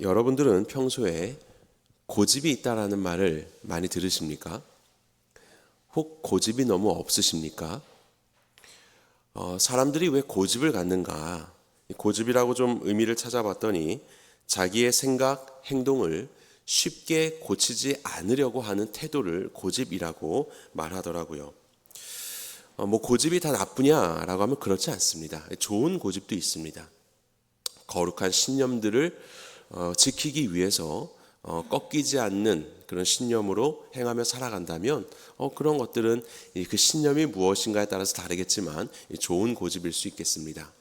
여러분들은 평소에 고집이 있다라는 말을 많이 들으십니까? 혹 고집이 너무 없으십니까? 사람들이 왜 고집을 갖는가? 고집이라고 좀 의미를 찾아봤더니 자기의 생각, 행동을 쉽게 고치지 않으려고 하는 태도를 고집이라고 말하더라고요. 고집이 다 나쁘냐라고 하면 그렇지 않습니다. 좋은 고집도 있습니다. 거룩한 신념들을 지키기 위해서 꺾이지 않는 그런 신념으로 행하며 살아간다면 그런 것들은 그 신념이 무엇인가에 따라서 다르겠지만 좋은 고집일 수 있겠습니다.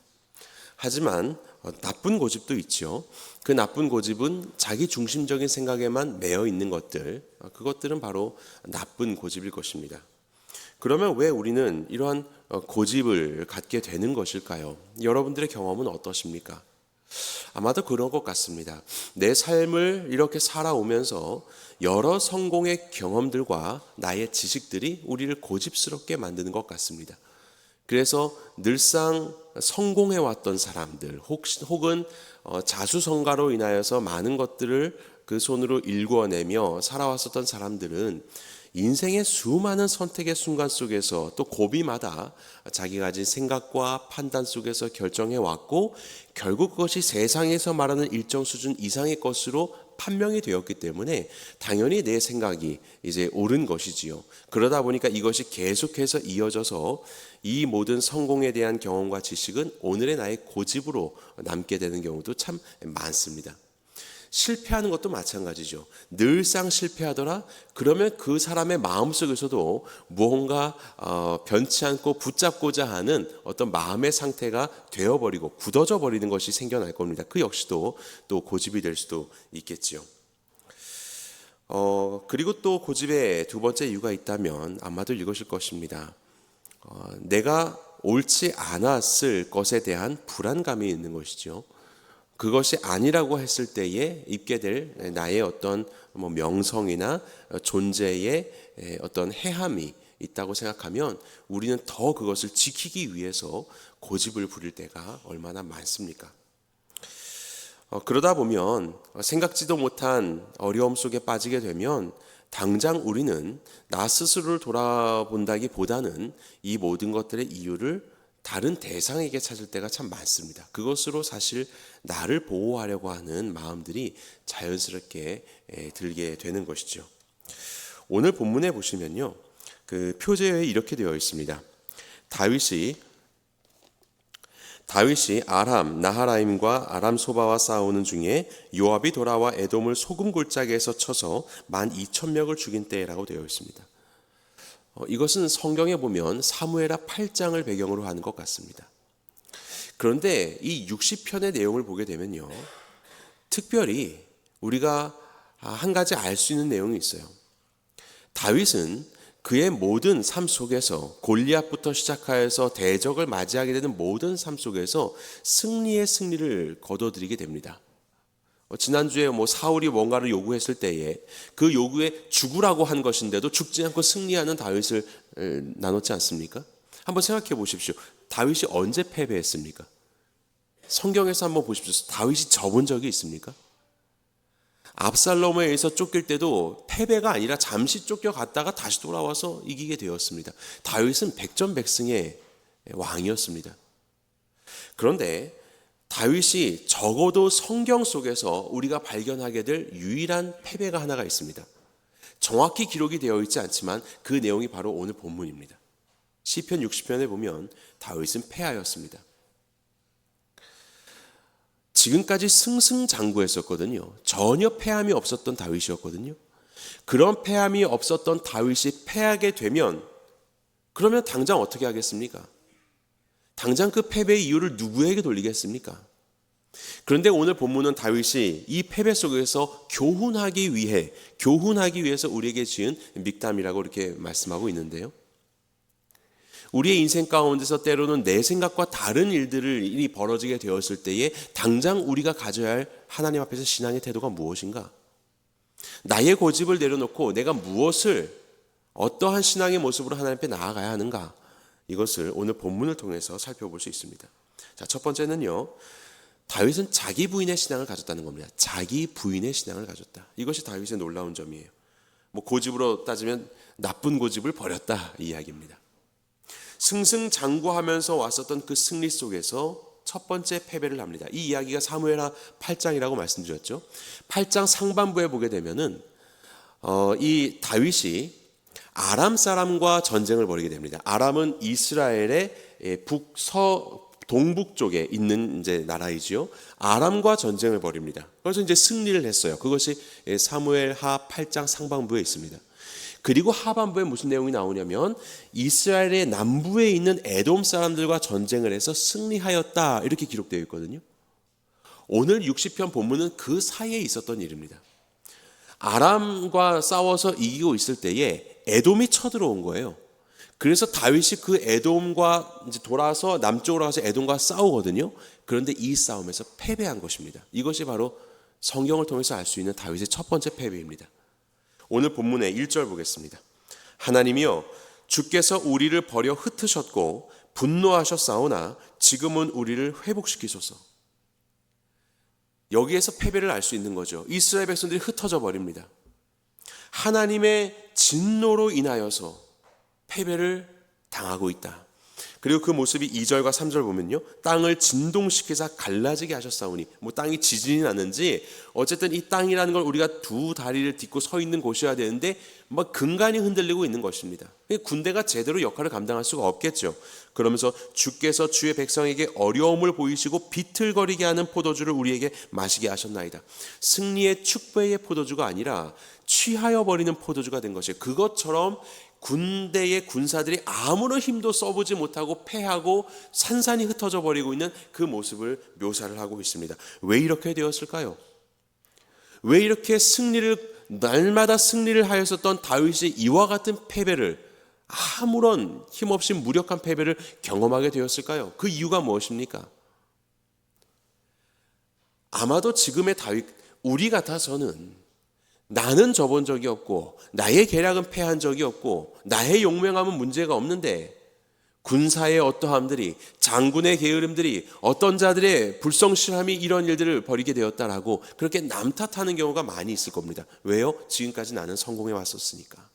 하지만 나쁜 고집도 있죠. 그 나쁜 고집은 자기 중심적인 생각에만 매여 있는 것들, 그것들은 바로 나쁜 고집일 것입니다. 그러면 왜 우리는 이러한 고집을 갖게 되는 것일까요? 여러분들의 경험은 어떠십니까? 아마도 그런 것 같습니다. 내 삶을 이렇게 살아오면서 여러 성공의 경험들과 나의 지식들이 우리를 고집스럽게 만드는 것 같습니다. 그래서 늘상 성공해왔던 사람들 혹은 자수성가로 인하여서 많은 것들을 그 손으로 일궈내며 살아왔었던 사람들은 인생의 수많은 선택의 순간 속에서 또 고비마다 자기가 가진 생각과 판단 속에서 결정해왔고 결국 그것이 세상에서 말하는 일정 수준 이상의 것으로 판명이 되었기 때문에 당연히 내 생각이 이제 옳은 것이지요. 그러다 보니까 이것이 계속해서 이어져서 이 모든 성공에 대한 경험과 지식은 오늘의 나의 고집으로 남게 되는 경우도 참 많습니다. 실패하는 것도 마찬가지죠. 늘상 실패하더라? 그러면 그 사람의 마음속에서도 무언가 변치 않고 붙잡고자 하는 어떤 마음의 상태가 되어버리고 굳어져 버리는 것이 생겨날 겁니다. 그 역시도 또 고집이 될 수도 있겠지요. 그리고 또 고집의 두 번째 이유가 있다면 아마도 이것일 것입니다. 내가 옳지 않았을 것에 대한 불안감이 있는 것이죠. 그것이 아니라고 했을 때에 입게 될 나의 어떤 명성이나 존재의 어떤 해함이 있다고 생각하면 우리는 더 그것을 지키기 위해서 고집을 부릴 때가 얼마나 많습니까? 그러다 보면 생각지도 못한 어려움 속에 빠지게 되면 당장 우리는 나 스스로를 돌아본다기보다는 이 모든 것들의 이유를 다른 대상에게 찾을 때가 참 많습니다. 그것으로 사실 나를 보호하려고 하는 마음들이 자연스럽게 들게 되는 것이죠. 오늘 본문에 보시면요, 그 표제에 이렇게 되어 있습니다. 다윗이 아람 나하라임과 아람 소바와 싸우는 중에 요압이 돌아와 에돔을 소금 골짜기에서 쳐서 12,000명을 죽인 때라고 되어 있습니다. 이것은 성경에 보면 사무엘하 8장을 배경으로 하는 것 같습니다. 그런데 이 60편의 내용을 보게 되면요, 특별히 우리가 한 가지 알 수 있는 내용이 있어요. 다윗은 그의 모든 삶 속에서 골리앗부터 시작하여서 대적을 맞이하게 되는 모든 삶 속에서 승리를 거둬들이게 됩니다. 지난주에 사울이 뭔가를 요구했을 때에 그 요구에 죽으라고 한 것인데도 죽지 않고 승리하는 다윗을 나눴지 않습니까? 한번 생각해 보십시오. 다윗이 언제 패배했습니까? 성경에서 한번 보십시오. 다윗이 접은 적이 있습니까? 압살롬에 의해서 쫓길 때도 패배가 아니라 잠시 쫓겨갔다가 다시 돌아와서 이기게 되었습니다. 다윗은 백전백승의 왕이었습니다. 그런데 다윗이 적어도 성경 속에서 우리가 발견하게 될 유일한 패배가 하나가 있습니다. 정확히 기록이 되어 있지 않지만 그 내용이 바로 오늘 본문입니다. 시편 60편에 보면 다윗은 패하였습니다. 지금까지 승승장구했었거든요. 전혀 패함이 없었던 다윗이었거든요. 그런 패함이 없었던 다윗이 패하게 되면 그러면 당장 어떻게 하겠습니까? 당장 그 패배의 이유를 누구에게 돌리겠습니까? 그런데 오늘 본문은 다윗이 이 패배 속에서 교훈하기 위해서 우리에게 지은 믹담이라고 이렇게 말씀하고 있는데요. 우리의 인생 가운데서 때로는 내 생각과 다른 일이 벌어지게 되었을 때에 당장 우리가 가져야 할 하나님 앞에서 신앙의 태도가 무엇인가? 나의 고집을 내려놓고 내가 어떠한 신앙의 모습으로 하나님 앞에 나아가야 하는가? 이것을 오늘 본문을 통해서 살펴볼 수 있습니다. 자, 첫 번째는요, 다윗은 자기 부인의 신앙을 가졌다는 겁니다. 자기 부인의 신앙을 가졌다. 이것이 다윗의 놀라운 점이에요. 뭐 고집으로 따지면 나쁜 고집을 버렸다 이 이야기입니다. 승승장구하면서 왔었던 그 승리 속에서 첫 번째 패배를 합니다. 이 이야기가 사무엘하 8장이라고 말씀드렸죠. 8장 상반부에 보게 되면은 이 다윗이 아람 사람과 전쟁을 벌이게 됩니다. 아람은 이스라엘의 동북 쪽에 있는 이제 나라이지요. 아람과 전쟁을 벌입니다. 그래서 이제 승리를 했어요. 그것이 사무엘하 8장 상반부에 있습니다. 그리고 하반부에 무슨 내용이 나오냐면 이스라엘의 남부에 있는 에돔 사람들과 전쟁을 해서 승리하였다 이렇게 기록되어 있거든요. 오늘 60편 본문은 그 사이에 있었던 일입니다. 아람과 싸워서 이기고 있을 때에 에돔이 쳐들어온 거예요. 그래서 다윗이 그 에돔과 이제 돌아서 남쪽으로 가서 에돔과 싸우거든요. 그런데 이 싸움에서 패배한 것입니다. 이것이 바로 성경을 통해서 알 수 있는 다윗의 첫 번째 패배입니다. 오늘 본문의 1절 보겠습니다. 하나님이여 주께서 우리를 버려 흩으셨고 분노하셨사오나 지금은 우리를 회복시키소서. 여기에서 패배를 알 수 있는 거죠. 이스라엘 백성들이 흩어져 버립니다. 하나님의 진노로 인하여서 패배를 당하고 있다. 그리고 그 모습이 2절과 3절 보면요. 땅을 진동시키사 갈라지게 하셨사오니 뭐 땅이 지진이 났는지 어쨌든 이 땅이라는 걸 우리가 두 다리를 딛고 서 있는 곳이어야 되는데 막 근간이 흔들리고 있는 것입니다. 군대가 제대로 역할을 감당할 수가 없겠죠. 그러면서 주께서 주의 백성에게 어려움을 보이시고 비틀거리게 하는 포도주를 우리에게 마시게 하셨나이다. 승리의 축배의 포도주가 아니라 취하여 버리는 포도주가 된 것이에요. 그것처럼 군대의 군사들이 아무런 힘도 써보지 못하고 패하고 산산이 흩어져 버리고 있는 그 모습을 묘사를 하고 있습니다. 왜 이렇게 되었을까요? 왜 이렇게 날마다 승리를 하였었던 다윗이 이와 같은 패배를, 아무런 힘없이 무력한 패배를 경험하게 되었을까요? 그 이유가 무엇입니까? 아마도 지금의 다윗, 우리 같아서는 나는 져본 적이 없고 나의 계략은 패한 적이 없고 나의 용맹함은 문제가 없는데 군사의 어떠함들이, 장군의 게으름들이, 어떤 자들의 불성실함이 이런 일들을 벌이게 되었다라고 그렇게 남 탓하는 경우가 많이 있을 겁니다. 왜요? 지금까지 나는 성공해 왔었으니까.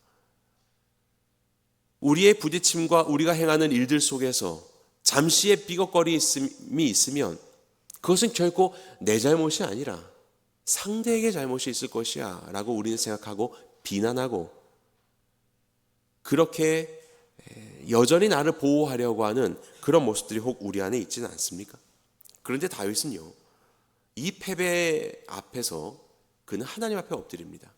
우리의 부딪힘과 우리가 행하는 일들 속에서 잠시의 삐걱거림이 있으면 그것은 결코 내 잘못이 아니라 상대에게 잘못이 있을 것이야 라고 우리는 생각하고 비난하고 그렇게 여전히 나를 보호하려고 하는 그런 모습들이 혹 우리 안에 있지는 않습니까? 그런데 다윗은요, 이 패배 앞에서 그는 하나님 앞에 엎드립니다.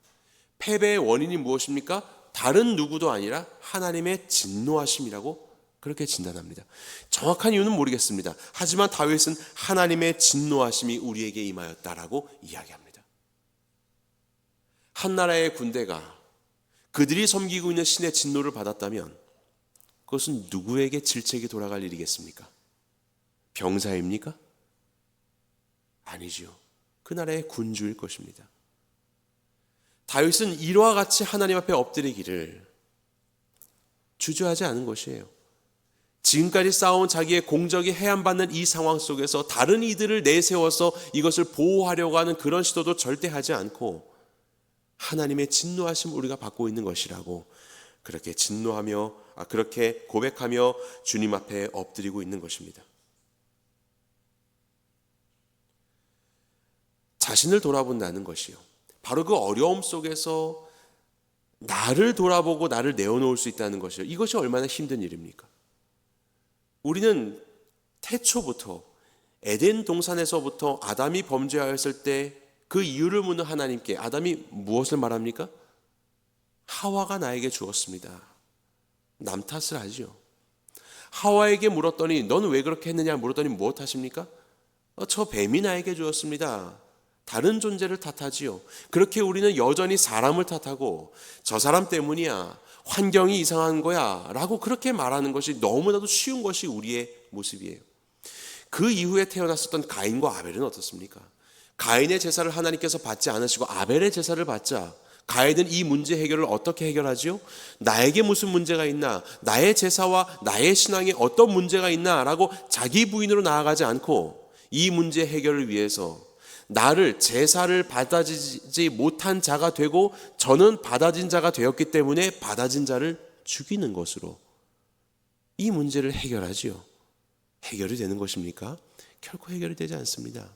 패배의 원인이 무엇입니까? 다른 누구도 아니라 하나님의 진노하심이라고 그렇게 진단합니다. 정확한 이유는 모르겠습니다. 하지만 다윗은 하나님의 진노하심이 우리에게 임하였다라고 이야기합니다. 한 나라의 군대가 그들이 섬기고 있는 신의 진노를 받았다면 그것은 누구에게 질책이 돌아갈 일이겠습니까? 병사입니까? 아니지요. 그 나라의 군주일 것입니다. 다윗은 이와 같이 하나님 앞에 엎드리기를 주저하지 않은 것이에요. 지금까지 쌓아온 자기의 공적이 해안받는 이 상황 속에서 다른 이들을 내세워서 이것을 보호하려고 하는 그런 시도도 절대 하지 않고 하나님의 진노하심 우리가 받고 있는 것이라고 그렇게 그렇게 고백하며 주님 앞에 엎드리고 있는 것입니다. 자신을 돌아본다는 것이요, 바로 그 어려움 속에서 나를 돌아보고 나를 내어놓을 수 있다는 것이요, 이것이 얼마나 힘든 일입니까? 우리는 태초부터 에덴 동산에서부터 아담이 범죄하였을 때 그 이유를 묻는 하나님께 아담이 무엇을 말합니까? 하와가 나에게 주었습니다. 남 탓을 하죠. 하와에게 물었더니 넌 왜 그렇게 했느냐 물었더니 무엇 하십니까? 저 뱀이 나에게 주었습니다. 다른 존재를 탓하지요. 그렇게 우리는 여전히 사람을 탓하고 저 사람 때문이야, 환경이 이상한 거야 라고 그렇게 말하는 것이 너무나도 쉬운 것이 우리의 모습이에요. 그 이후에 태어났었던 가인과 아벨은 어떻습니까? 가인의 제사를 하나님께서 받지 않으시고 아벨의 제사를 받자 가인은 이 문제 해결을 어떻게 해결하지요? 나에게 무슨 문제가 있나, 나의 제사와 나의 신앙에 어떤 문제가 있나 라고 자기 부인으로 나아가지 않고 이 문제 해결을 위해서 나를 제사를 받아지지 못한 자가 되고 저는 받아진 자가 되었기 때문에 받아진 자를 죽이는 것으로 이 문제를 해결하지요. 해결이 되는 것입니까? 결코 해결이 되지 않습니다.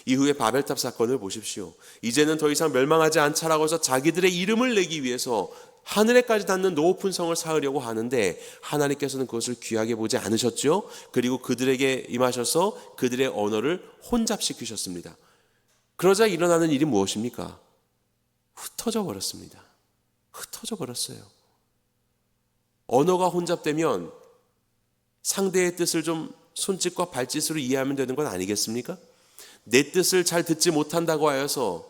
이후에 바벨탑 사건을 보십시오. 이제는 더 이상 멸망하지 않자라고 해서 자기들의 이름을 내기 위해서 하늘에까지 닿는 높은 성을 쌓으려고 하는데 하나님께서는 그것을 귀하게 보지 않으셨죠. 그리고 그들에게 임하셔서 그들의 언어를 혼잡시키셨습니다. 그러자 일어나는 일이 무엇입니까? 흩어져 버렸습니다. 흩어져 버렸어요. 언어가 혼잡되면 상대의 뜻을 좀 손짓과 발짓으로 이해하면 되는 건 아니겠습니까? 내 뜻을 잘 듣지 못한다고 하여서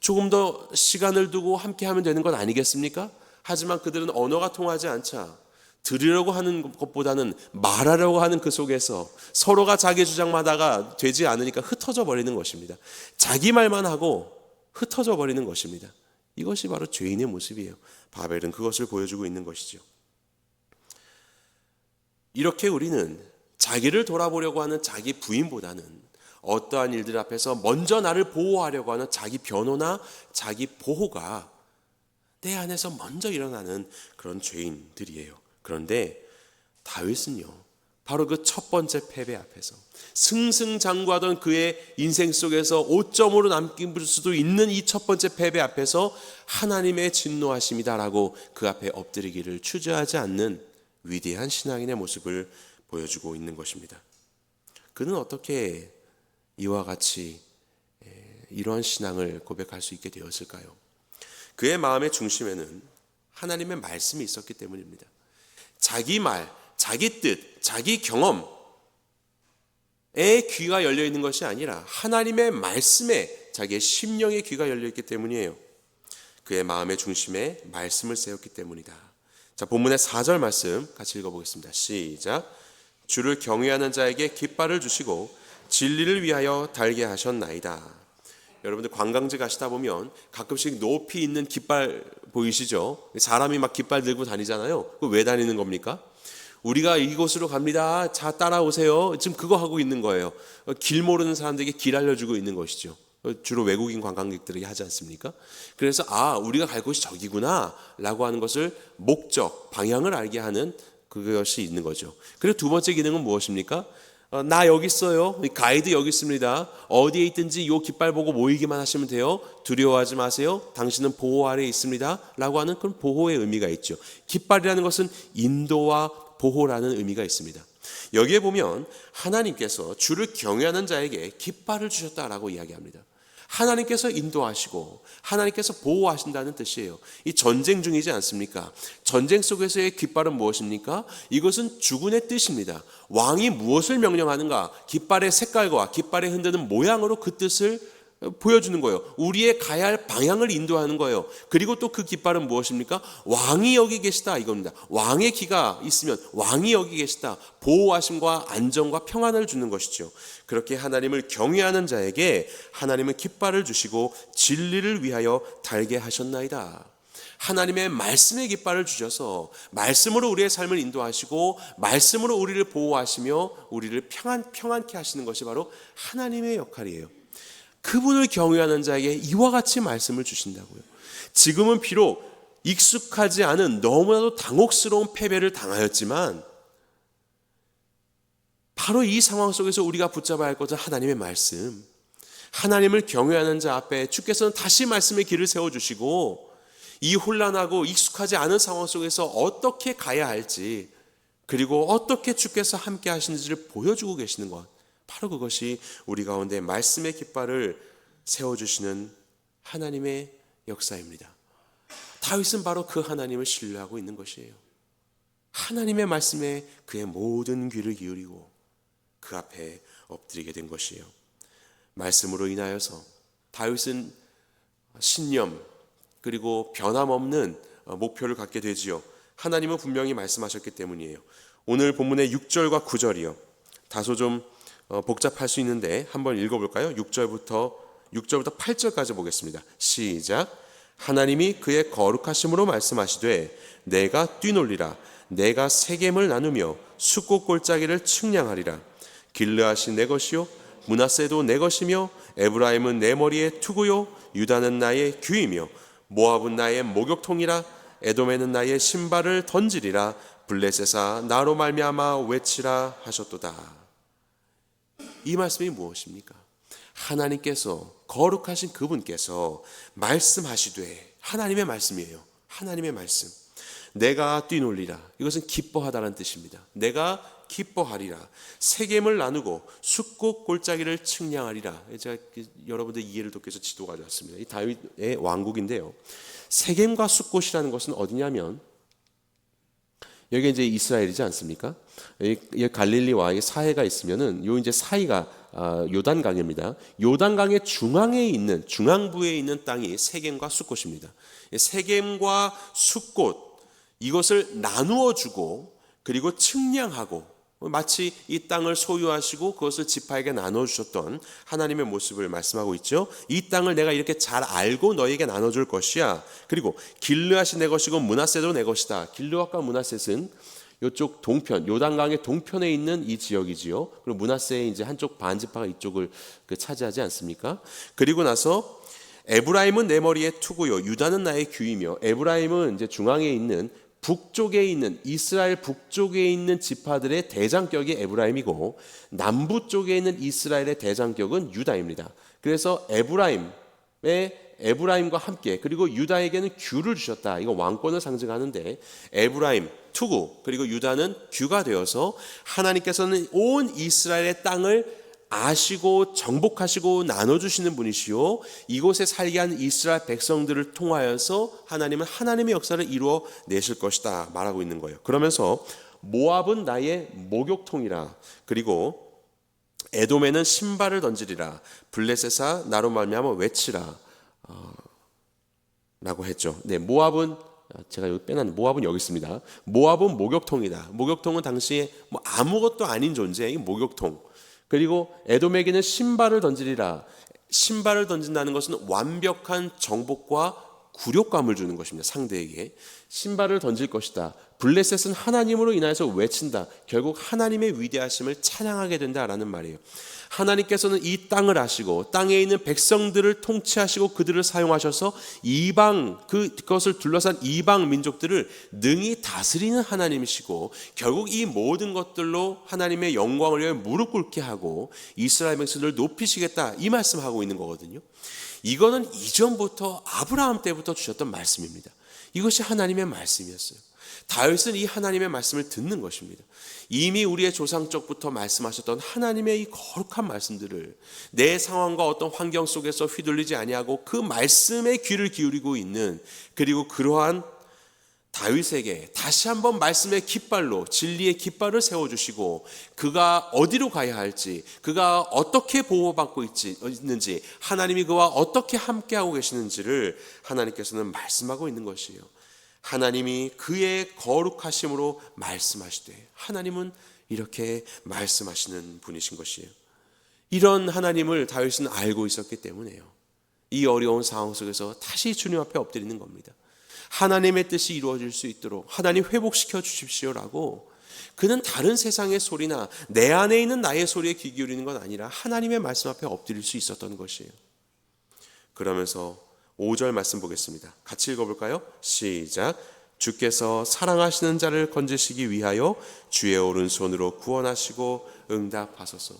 조금 더 시간을 두고 함께 하면 되는 건 아니겠습니까? 하지만 그들은 언어가 통하지 않자 들으려고 하는 것보다는 말하려고 하는 그 속에서 서로가 자기 주장마다가 되지 않으니까 흩어져 버리는 것입니다. 자기 말만 하고 흩어져 버리는 것입니다. 이것이 바로 죄인의 모습이에요. 바벨은 그것을 보여주고 있는 것이죠. 이렇게 우리는 자기를 돌아보려고 하는 자기 부인보다는 어떠한 일들 앞에서 먼저 나를 보호하려고 하는 자기 변호나 자기 보호가 내 안에서 먼저 일어나는 그런 죄인들이에요. 그런데 다윗은요, 바로 그 첫 번째 패배 앞에서 승승장구하던 그의 인생 속에서 5점으로 남길 수도 있는 이 첫 번째 패배 앞에서 하나님의 진노하심이다라고 그 앞에 엎드리기를 주저하지 않는 위대한 신앙인의 모습을 보여주고 있는 것입니다. 그는 어떻게 이와 같이 이러한 신앙을 고백할 수 있게 되었을까요? 그의 마음의 중심에는 하나님의 말씀이 있었기 때문입니다. 자기 말, 자기 뜻, 자기 경험에 귀가 열려 있는 것이 아니라 하나님의 말씀에 자기의 심령의 귀가 열려 있기 때문이에요. 그의 마음의 중심에 말씀을 세웠기 때문이다. 자, 본문의 4절 말씀 같이 읽어보겠습니다. 시작. 주를 경외하는 자에게 깃발을 주시고 진리를 위하여 달게 하셨나이다. 여러분들 관광지 가시다 보면 가끔씩 높이 있는 깃발 보이시죠? 사람이 막 깃발 들고 다니잖아요. 그거 왜 다니는 겁니까? 우리가 이곳으로 갑니다. 자, 따라오세요. 지금 그거 하고 있는 거예요. 길 모르는 사람들에게 길 알려주고 있는 것이죠. 주로 외국인 관광객들에게 하지 않습니까? 그래서 우리가 갈 곳이 저기구나 라고 하는 것을 목적, 방향을 알게 하는 그것이 있는 거죠. 그리고 두 번째 기능은 무엇입니까? 나 여기 있어요. 가이드 여기 있습니다. 어디에 있든지 이 깃발 보고 모이기만 하시면 돼요. 두려워하지 마세요. 당신은 보호 아래에 있습니다. 라고 하는 그런 보호의 의미가 있죠. 깃발이라는 것은 인도와 보호라는 의미가 있습니다. 여기에 보면 하나님께서 주를 경외하는 자에게 깃발을 주셨다라고 이야기합니다. 하나님께서 인도하시고 하나님께서 보호하신다는 뜻이에요. 이 전쟁 중이지 않습니까? 전쟁 속에서의 깃발은 무엇입니까? 이것은 주군의 뜻입니다. 왕이 무엇을 명령하는가? 깃발의 색깔과 깃발의 흔드는 모양으로 그 뜻을 보여주는 거예요. 우리의 가야 할 방향을 인도하는 거예요. 그리고 또 그 깃발은 무엇입니까? 왕이 여기 계시다 이겁니다. 왕의 기가 있으면 왕이 여기 계시다. 보호하심과 안정과 평안을 주는 것이죠. 그렇게 하나님을 경외하는 자에게 하나님은 깃발을 주시고 진리를 위하여 달게 하셨나이다. 하나님의 말씀의 깃발을 주셔서 말씀으로 우리의 삶을 인도하시고 말씀으로 우리를 보호하시며 우리를 평안케 하시는 것이 바로 하나님의 역할이에요. 그분을 경외하는 자에게 이와 같이 말씀을 주신다고요. 지금은 비록 익숙하지 않은 너무나도 당혹스러운 패배를 당하였지만 바로 이 상황 속에서 우리가 붙잡아야 할 것은 하나님의 말씀. 하나님을 경외하는 자 앞에 주께서는 다시 말씀의 길을 세워주시고 이 혼란하고 익숙하지 않은 상황 속에서 어떻게 가야 할지 그리고 어떻게 주께서 함께 하시는지를 보여주고 계시는 것. 바로 그것이 우리 가운데 말씀의 깃발을 세워주시는 하나님의 역사입니다. 다윗은 바로 그 하나님을 신뢰하고 있는 것이에요. 하나님의 말씀에 그의 모든 귀를 기울이고 그 앞에 엎드리게 된 것이에요. 말씀으로 인하여서 다윗은 신념 그리고 변함없는 목표를 갖게 되지요. 하나님은 분명히 말씀하셨기 때문이에요. 오늘 본문의 6절과 9절이요. 다소 좀 복잡할 수 있는데 한번 읽어볼까요? 6절부터 8절까지 보겠습니다. 시작. 하나님이 그의 거룩하심으로 말씀하시되 내가 뛰놀리라. 내가 세겜을 나누며 숫곳 골짜기를 측량하리라. 길르앗이 내 것이요 므낫세도 내 것이며 에브라임은 내 머리의 투구요 유다는 나의 귀이며 모압은 나의 목욕통이라. 에돔에는 나의 신발을 던지리라. 블레셋아 나로 말미암아 외치라 하셨도다. 이 말씀이 무엇입니까? 하나님께서, 거룩하신 그분께서 말씀하시되, 하나님의 말씀이에요. 하나님의 말씀. 내가 뛰놀리라. 이것은 기뻐하다는 뜻입니다. 내가 기뻐하리라. 세겜을 나누고 숫곳 골짜기를 측량하리라. 제가 여러분들 이해를 돕기 위해서 지도 가져왔습니다. 이 다윗의 왕국인데요, 세겜과 숫곳이라는 것은 어디냐면 여기 이제 이스라엘이지 않습니까? 이 갈릴리와 사해가 있으면은 요 이제 사이가 요단강입니다. 요단강의 중앙에 있는, 중앙부에 있는 땅이 세겜과 숫곳입니다. 세겜과 숫곳, 이것을 나누어 주고 그리고 측량하고, 마치 이 땅을 소유하시고 그것을 지파에게 나눠주셨던 하나님의 모습을 말씀하고 있죠. 이 땅을 내가 이렇게 잘 알고 너에게 나눠줄 것이야. 그리고 길르앗이 내 것이고 므낫세도 내 것이다. 길르앗과 므낫셋은 이쪽 동편, 요단강의 동편에 있는 이 지역이지요. 그리고 므낫세의 이제 한쪽 반지파가 이쪽을 차지하지 않습니까? 그리고 나서 에브라임은 내 머리의 투구요 유다는 나의 귀이며, 에브라임은 이제 중앙에 있는 북쪽에 있는, 이스라엘 북쪽에 있는 지파들의 대장격이 에브라임이고 남부 쪽에 있는 이스라엘의 대장격은 유다입니다. 그래서 에브라임과 함께, 그리고 유다에게는 규를 주셨다. 이거 왕권을 상징하는데 에브라임 투구 그리고 유다는 규가 되어서 하나님께서는 온 이스라엘의 땅을 아시고 정복하시고 나눠주시는 분이시요, 이곳에 살게 한 이스라엘 백성들을 통하여서 하나님은 하나님의 역사를 이루어 내실 것이다 말하고 있는 거예요. 그러면서 모압은 나의 목욕통이라. 그리고 에돔에는 신발을 던지리라. 블레셋아 나로 말미암아 외치라 라고 했죠. 네, 모압은, 제가 여기 빼놨는데 모압은 여기 있습니다. 모압은 목욕통이다. 목욕통은 당시에 뭐 아무것도 아닌 존재, 이 목욕통. 그리고 에돔에게는 신발을 던지리라. 신발을 던진다는 것은 완벽한 정복과 굴욕감을 주는 것입니다. 상대에게 신발을 던질 것이다. 블레셋은 하나님으로 인하여서 외친다. 결국 하나님의 위대하심을 찬양하게 된다라는 말이에요. 하나님께서는 이 땅을 아시고 땅에 있는 백성들을 통치하시고 그들을 사용하셔서 이방, 그것을 둘러싼 이방 민족들을 능히 다스리는 하나님이시고, 결국 이 모든 것들로 하나님의 영광을 위해 무릎 꿇게 하고 이스라엘 백성들을 높이시겠다, 이 말씀하고 있는 거거든요. 이거는 이전부터 아브라함 때부터 주셨던 말씀입니다. 이것이 하나님의 말씀이었어요. 다윗은 이 하나님의 말씀을 듣는 것입니다. 이미 우리의 조상 쪽부터 말씀하셨던 하나님의 이 거룩한 말씀들을 내 상황과 어떤 환경 속에서 휘둘리지 아니하고 그 말씀에 귀를 기울이고 있는, 그리고 그러한 다윗에게 다시 한번 말씀의 깃발로, 진리의 깃발을 세워주시고 그가 어디로 가야 할지, 그가 어떻게 보호받고 있는지, 하나님이 그와 어떻게 함께하고 계시는지를 하나님께서는 말씀하고 있는 것이에요. 하나님이 그의 거룩하심으로 말씀하시되, 하나님은 이렇게 말씀하시는 분이신 것이에요. 이런 하나님을 다윗은 알고 있었기 때문에요, 이 어려운 상황 속에서 다시 주님 앞에 엎드리는 겁니다. 하나님의 뜻이 이루어질 수 있도록 하나님 회복시켜 주십시오라고, 그는 다른 세상의 소리나 내 안에 있는 나의 소리에 귀 기울이는 건 아니라 하나님의 말씀 앞에 엎드릴 수 있었던 것이에요. 그러면서 5절 말씀 보겠습니다. 같이 읽어볼까요? 시작. 주께서 사랑하시는 자를 건지시기 위하여 주의 오른손으로 구원하시고 응답하소서.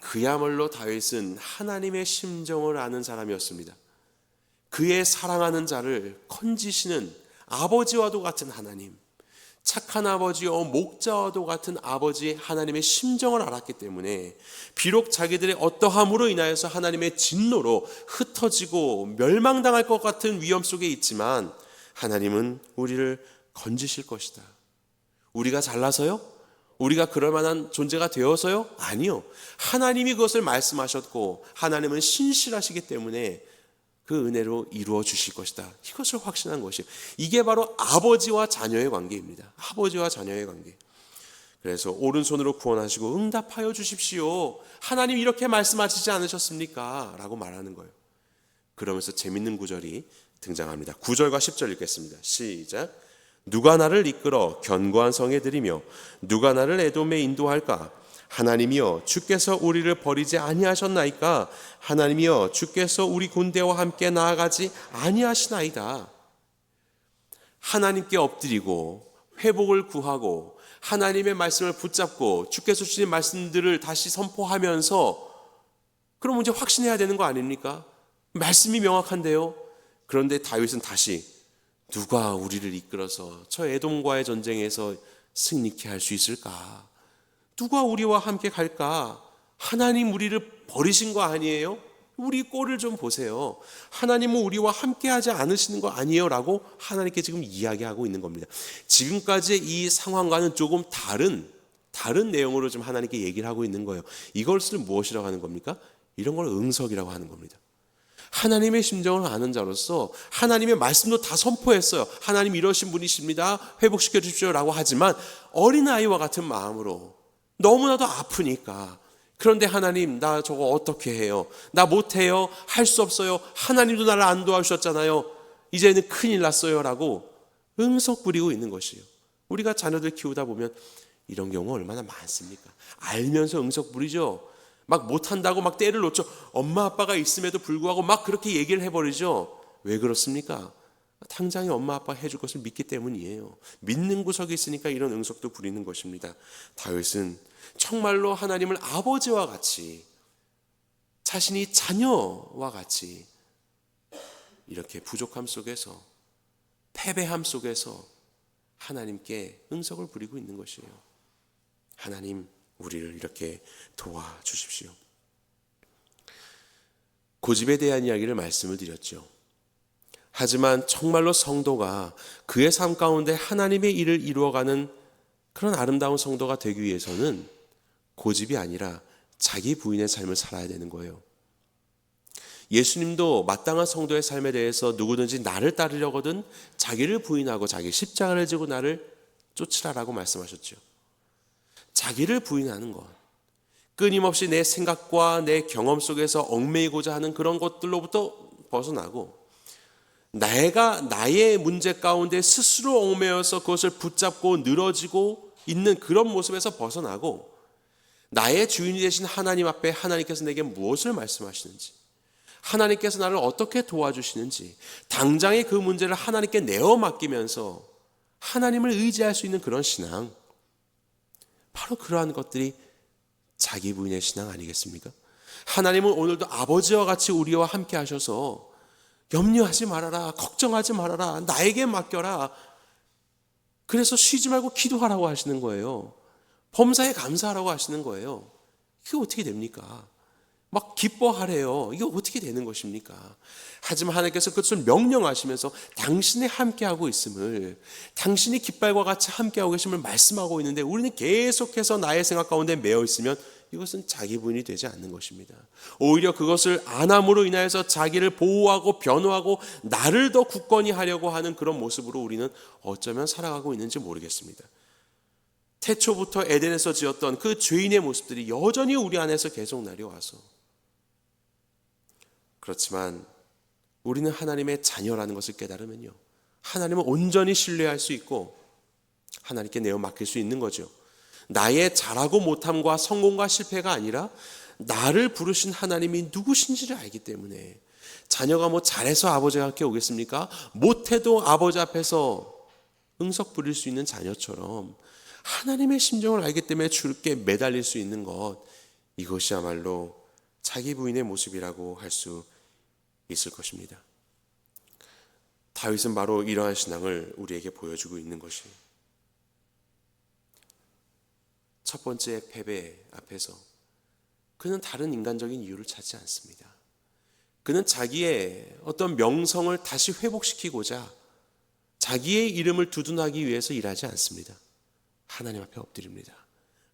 그야말로 다윗은 하나님의 심정을 아는 사람이었습니다. 그의 사랑하는 자를 건지시는 아버지와도 같은 하나님, 착한 아버지요 목자와도 같은 아버지 하나님의 심정을 알았기 때문에 비록 자기들의 어떠함으로 인하여서 하나님의 진노로 흩어지고 멸망당할 것 같은 위험 속에 있지만 하나님은 우리를 건지실 것이다. 우리가 잘나서요? 우리가 그럴 만한 존재가 되어서요? 아니요. 하나님이 그것을 말씀하셨고 하나님은 신실하시기 때문에 그 은혜로 이루어 주실 것이다. 이것을 확신한 것이에요. 이게 바로 아버지와 자녀의 관계입니다. 아버지와 자녀의 관계. 그래서 오른손으로 구원하시고 응답하여 주십시오. 하나님 이렇게 말씀하시지 않으셨습니까? 라고 말하는 거예요. 그러면서 재밌는 구절이 등장합니다. 9절과 10절 읽겠습니다. 시작. 누가 나를 이끌어 견고한 성에 들이며 누가 나를 에돔에 인도할까? 하나님이여 주께서 우리를 버리지 아니하셨나이까? 하나님이여 주께서 우리 군대와 함께 나아가지 아니하시나이다. 하나님께 엎드리고 회복을 구하고 하나님의 말씀을 붙잡고 주께서 주신 말씀들을 다시 선포하면서 그럼 이제 확신해야 되는 거 아닙니까? 말씀이 명확한데요. 그런데 다윗은 다시 누가 우리를 이끌어서 저 에돔과의 전쟁에서 승리케 할 수 있을까? 누가 우리와 함께 갈까? 하나님 우리를 버리신 거 아니에요? 우리 꼴을 좀 보세요. 하나님은 우리와 함께 하지 않으시는 거 아니에요? 라고 하나님께 지금 이야기하고 있는 겁니다. 지금까지 이 상황과는 조금 다른 내용으로 좀 하나님께 얘기를 하고 있는 거예요. 이것을 무엇이라고 하는 겁니까? 이런 걸 응석이라고 하는 겁니다. 하나님의 심정을 아는 자로서 하나님의 말씀도 다 선포했어요. 하나님 이러신 분이십니다. 회복시켜 주십시오 라고 하지만 어린아이와 같은 마음으로 너무나도 아프니까 그런데 하나님 나 저거 어떻게 해요? 나 못해요? 할 수 없어요? 하나님도 나를 안 도와주셨잖아요. 이제는 큰일 났어요 라고 응석 부리고 있는 것이에요. 우리가 자녀들 키우다 보면 이런 경우 얼마나 많습니까? 알면서 응석 부리죠. 막 못한다고 막 때를 놓죠. 엄마 아빠가 있음에도 불구하고 막 그렇게 얘기를 해버리죠. 왜 그렇습니까? 당장에 엄마 아빠가 해줄 것을 믿기 때문이에요. 믿는 구석이 있으니까 이런 응석도 부리는 것입니다. 다윗은 정말로 하나님을 아버지와 같이 자신이 자녀와 같이 이렇게 부족함 속에서 패배함 속에서 하나님께 응석을 부리고 있는 것이에요. 하나님 우리를 이렇게 도와주십시오. 고집에 대한 이야기를 말씀을 드렸죠. 하지만 정말로 성도가 그의 삶 가운데 하나님의 일을 이루어가는 그런 아름다운 성도가 되기 위해서는 고집이 아니라 자기 부인의 삶을 살아야 되는 거예요. 예수님도 마땅한 성도의 삶에 대해서 누구든지 나를 따르려거든 자기를 부인하고 자기 십자가를 지고 나를 쫓으라라고 말씀하셨죠. 자기를 부인하는 것, 끊임없이 내 생각과 내 경험 속에서 얽매이고자 하는 그런 것들로부터 벗어나고 나의 문제 가운데 스스로 얽매여서 그것을 붙잡고 늘어지고 있는 그런 모습에서 벗어나고 나의 주인이 되신 하나님 앞에 하나님께서 내게 무엇을 말씀하시는지, 하나님께서 나를 어떻게 도와주시는지 당장의 그 문제를 하나님께 내어 맡기면서 하나님을 의지할 수 있는 그런 신앙, 바로 그러한 것들이 자기 부인의 신앙 아니겠습니까? 하나님은 오늘도 아버지와 같이 우리와 함께 하셔서 염려하지 말아라, 걱정하지 말아라, 나에게 맡겨라. 그래서 쉬지 말고 기도하라고 하시는 거예요. 범사에 감사하라고 하시는 거예요. 이게 어떻게 됩니까? 막 기뻐하래요. 이게 어떻게 되는 것입니까? 하지만 하나님께서 그것을 명령하시면서 당신이 함께하고 있음을, 당신이 깃발과 같이 함께하고 계심을 말씀하고 있는데 우리는 계속해서 나의 생각 가운데 매여 있으면 이것은 자기 부인이 되지 않는 것입니다. 오히려 그것을 안 함으로 인하여서 자기를 보호하고 변호하고 나를 더 굳건히 하려고 하는 그런 모습으로 우리는 어쩌면 살아가고 있는지 모르겠습니다. 태초부터 에덴에서 지었던 그 죄인의 모습들이 여전히 우리 안에서 계속 내려와서, 그렇지만 우리는 하나님의 자녀라는 것을 깨달으면요, 하나님을 온전히 신뢰할 수 있고 하나님께 내어 맡길 수 있는 거죠. 나의 잘하고 못함과 성공과 실패가 아니라 나를 부르신 하나님이 누구신지를 알기 때문에, 자녀가 뭐 잘해서 아버지 앞에 오겠습니까? 못해도 아버지 앞에서 응석 부릴 수 있는 자녀처럼 하나님의 심정을 알기 때문에 주께 매달릴 수 있는 것, 이것이야말로 자기 부인의 모습이라고 할 수 있을 것입니다. 다윗은 바로 이러한 신앙을 우리에게 보여주고 있는 것이, 첫 번째 패배 앞에서 그는 다른 인간적인 이유를 찾지 않습니다. 그는 자기의 어떤 명성을 다시 회복시키고자 자기의 이름을 두둔하기 위해서 일하지 않습니다. 하나님 앞에 엎드립니다.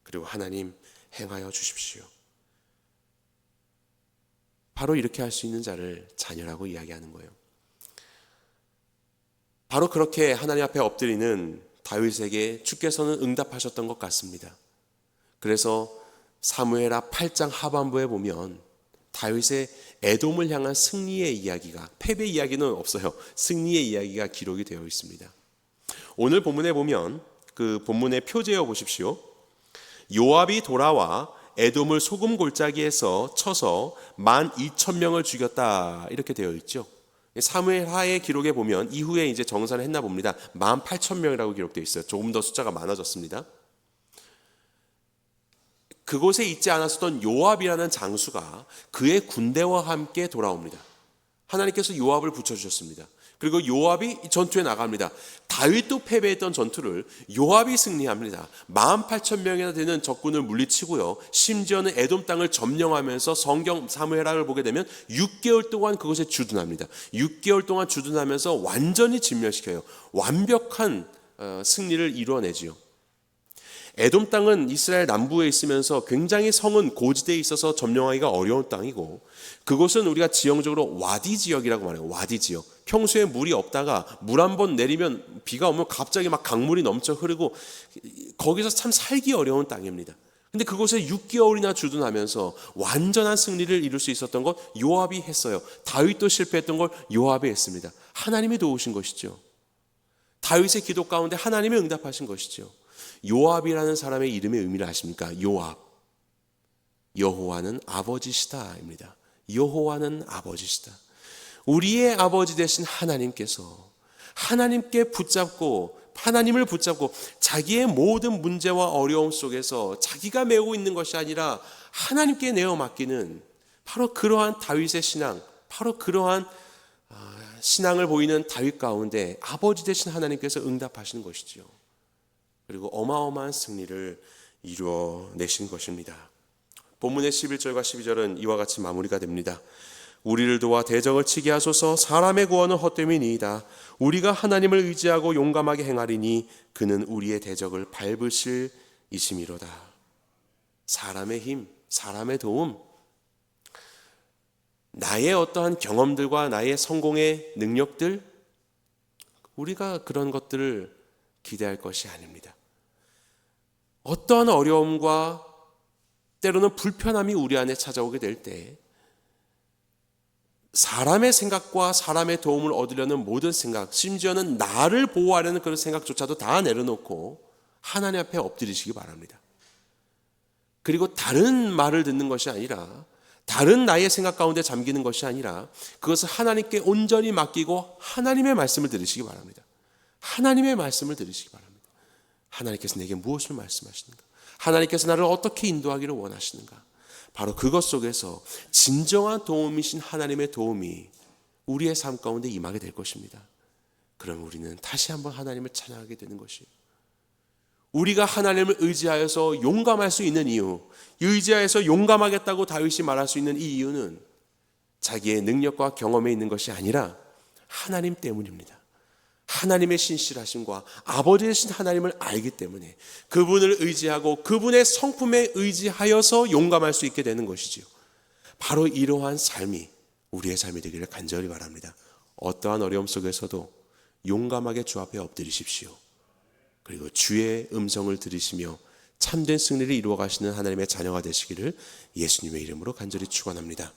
그리고 하나님 행하여 주십시오. 바로 이렇게 할 수 있는 자를 자녀라고 이야기하는 거예요. 바로 그렇게 하나님 앞에 엎드리는 다윗에게 주께서는 응답하셨던 것 같습니다. 그래서 사무엘하 8장 하반부에 보면 다윗의 에돔을 향한 승리의 이야기가, 패배 이야기는 없어요. 승리의 이야기가 기록이 되어 있습니다. 오늘 본문에 보면 그 본문의 표제어 보십시오. 요압이 돌아와 에돔을 소금 골짜기에서 쳐서 12,000명을 죽였다 이렇게 되어 있죠. 사무엘 하의 기록에 보면 이후에 이제 정산을 했나 봅니다. 18,000명이라고 기록되어 있어요. 조금 더 숫자가 많아졌습니다. 그곳에 있지 않았었던 요압이라는 장수가 그의 군대와 함께 돌아옵니다. 하나님께서 요압을 붙여주셨습니다. 그리고 요압이 전투에 나갑니다. 다윗도 패배했던 전투를 요압이 승리합니다. 18,000명이나 되는 적군을 물리치고요. 심지어는 에돔 땅을 점령하면서 성경 사무엘하를 보게 되면 6개월 동안 그것에 주둔합니다. 6개월 동안 주둔하면서 완전히 진멸시켜요. 완벽한 승리를 이루어내지요. 에돔 땅은 이스라엘 남부에 있으면서 굉장히 성은 고지대에 있어서 점령하기가 어려운 땅이고, 그곳은 우리가 지형적으로 와디 지역이라고 말해요. 와디 지역. 평소에 물이 없다가 물 한 번 내리면, 비가 오면 갑자기 막 강물이 넘쳐 흐르고 거기서 참 살기 어려운 땅입니다. 근데 그곳에 6개월이나 주둔하면서 완전한 승리를 이룰 수 있었던 것 요압이 했어요. 다윗도 실패했던 걸 요압이 했습니다. 하나님이 도우신 것이죠. 다윗의 기도 가운데 하나님이 응답하신 것이죠. 요압이라는 사람의 이름의 의미를 아십니까? 요압. 여호와는 아버지시다입니다. 여호와는 아버지시다. 우리의 아버지 되신 하나님께서 하나님을 붙잡고 자기의 모든 문제와 어려움 속에서 자기가 메고 있는 것이 아니라 하나님께 내어 맡기는 바로 그러한 다윗의 신앙, 바로 그러한 신앙을 보이는 다윗 가운데 아버지 되신 하나님께서 응답하시는 것이죠. 그리고 어마어마한 승리를 이루어내신 것입니다. 본문의 11절과 12절은 이와 같이 마무리가 됩니다. 우리를 도와 대적을 치게 하소서. 사람의 구원은 헛됨이니이다. 우리가 하나님을 의지하고 용감하게 행하리니 그는 우리의 대적을 밟으실 이심이로다. 사람의 힘, 사람의 도움, 나의 어떠한 경험들과 나의 성공의 능력들, 우리가 그런 것들을 기대할 것이 아닙니다. 어떠한 어려움과 때로는 불편함이 우리 안에 찾아오게 될 때 사람의 생각과 사람의 도움을 얻으려는 모든 생각, 심지어는 나를 보호하려는 그런 생각조차도 다 내려놓고 하나님 앞에 엎드리시기 바랍니다. 그리고 다른 말을 듣는 것이 아니라, 다른 나의 생각 가운데 잠기는 것이 아니라 그것을 하나님께 온전히 맡기고 하나님의 말씀을 들으시기 바랍니다. 하나님의 말씀을 들으시기 바랍니다. 하나님께서 내게 무엇을 말씀하시는가? 하나님께서 나를 어떻게 인도하기를 원하시는가? 바로 그것 속에서 진정한 도움이신 하나님의 도움이 우리의 삶 가운데 임하게 될 것입니다. 그럼 우리는 다시 한번 하나님을 찬양하게 되는 것이에요. 우리가 하나님을 의지하여서 용감할 수 있는 이유, 의지하여서 용감하겠다고 다윗이 말할 수 있는 이 이유는 자기의 능력과 경험에 있는 것이 아니라 하나님 때문입니다. 하나님의 신실하심과 아버지 되신 하나님을 알기 때문에 그분을 의지하고 그분의 성품에 의지하여서 용감할 수 있게 되는 것이지요. 바로 이러한 삶이 우리의 삶이 되기를 간절히 바랍니다. 어떠한 어려움 속에서도 용감하게 주 앞에 엎드리십시오. 그리고 주의 음성을 들으시며 참된 승리를 이루어 가시는 하나님의 자녀가 되시기를 예수님의 이름으로 간절히 축원합니다.